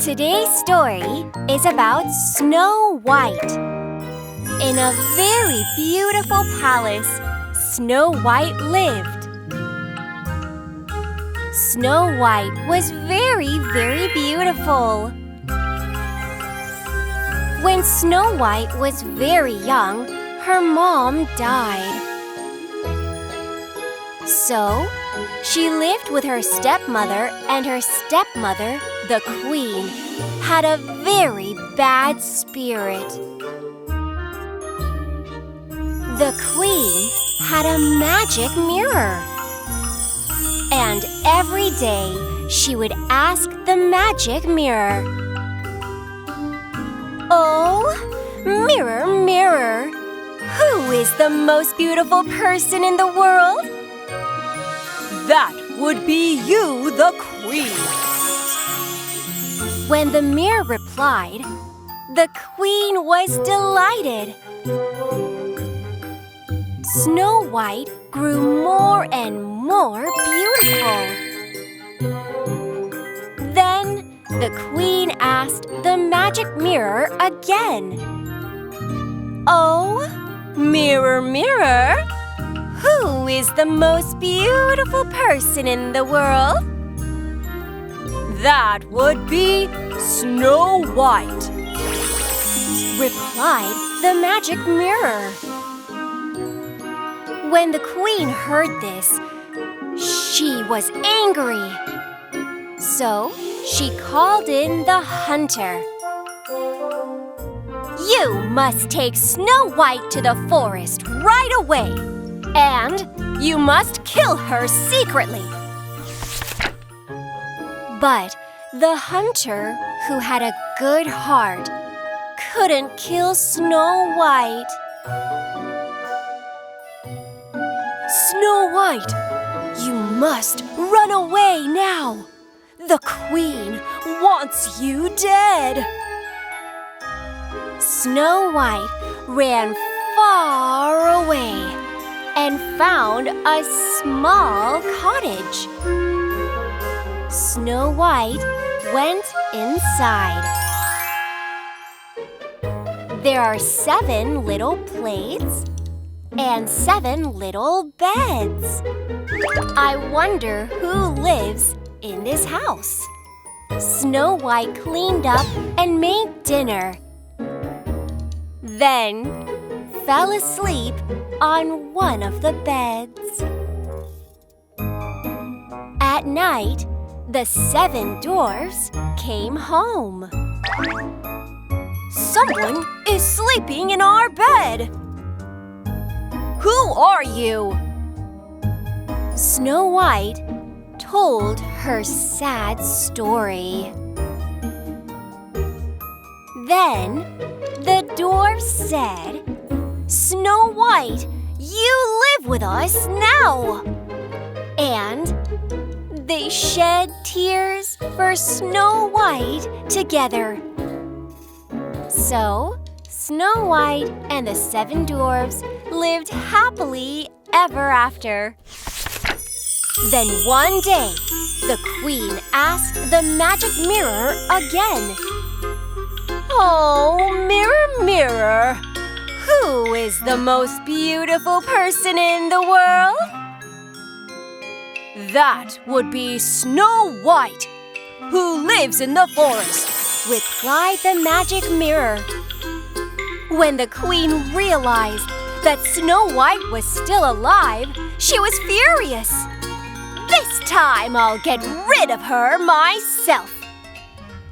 Today's story is about Snow White. In a very beautiful palace, Snow White lived. Snow White was very, very beautiful. When Snow White was very young, her mom died. So, she lived with her stepmother, and her stepmother, the queen, had a very bad spirit. The queen had a magic mirror. And every day, she would ask the magic mirror, "Oh, mirror, mirror, who is the most beautiful person in the world?" "That would be you, the queen." When the mirror replied, the queen was delighted. Snow White grew more and more beautiful. Then the queen asked the magic mirror again, "Oh, mirror, mirror, who is the most beautiful person in the world?" "That would be Snow White," replied the magic mirror. When the queen heard this, she was angry. So she called in the hunter. "You must take Snow White to the forest right away, and you must kill her secretly." But the hunter, who had a good heart, couldn't kill Snow White. "Snow White, you must run away now. The queen wants you dead." Snow White ran far away and found a small cottage. Snow White went inside. There are 7 little plates and 7 little beds. I wonder who lives in this house. Snow White cleaned up and made dinner. Then fell asleep on one of the beds. At night, the 7 dwarves came home. "Someone is sleeping in our bed." "Who are you?" Snow White told her sad story. Then the dwarves said, "Snow White, you live with us now." And they shed tears for Snow White together. So, Snow White and the 7 dwarves lived happily ever after. Then one day, the queen asked the magic mirror again, "Oh, mirror, mirror, who is the most beautiful person in the world?" "That would be Snow White, who lives in the forest," replied the magic mirror. When the queen realized that Snow White was still alive, she was furious. "This time I'll get rid of her myself."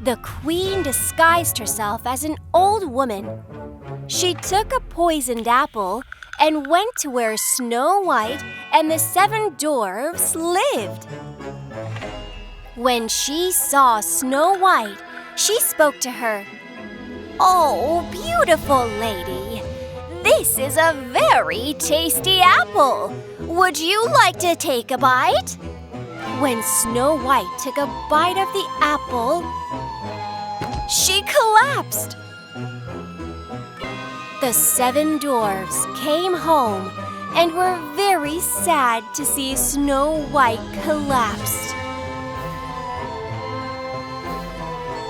The queen disguised herself as an old woman. She took a poisoned apple and went to where Snow White and the 7 dwarves lived. When she saw Snow White, she spoke to her. "Oh, beautiful lady, this is a very tasty apple. Would you like to take a bite?" When Snow White took a bite of the apple, she collapsed. The 7 dwarves came home and were very sad to see Snow White collapsed.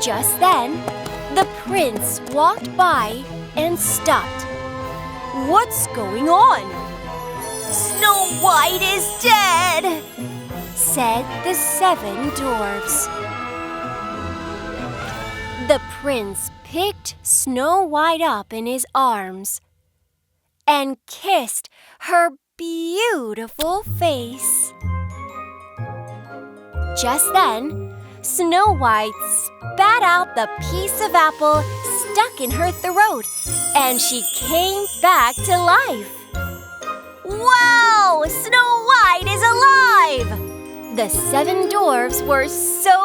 Just then, the prince walked by and stopped. What's going on? "Snow White is dead," said the 7 dwarves. The prince picked Snow White up in his arms and kissed her beautiful face. Just then, Snow White spat out the piece of apple stuck in her throat, and she came back to life. "Wow! Snow White is alive!" The 7 dwarves were so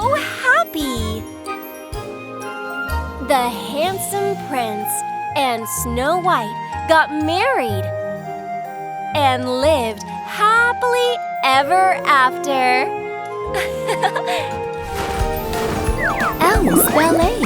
happy. The handsome prince and Snow White got married and lived happily ever after. Aliceballet.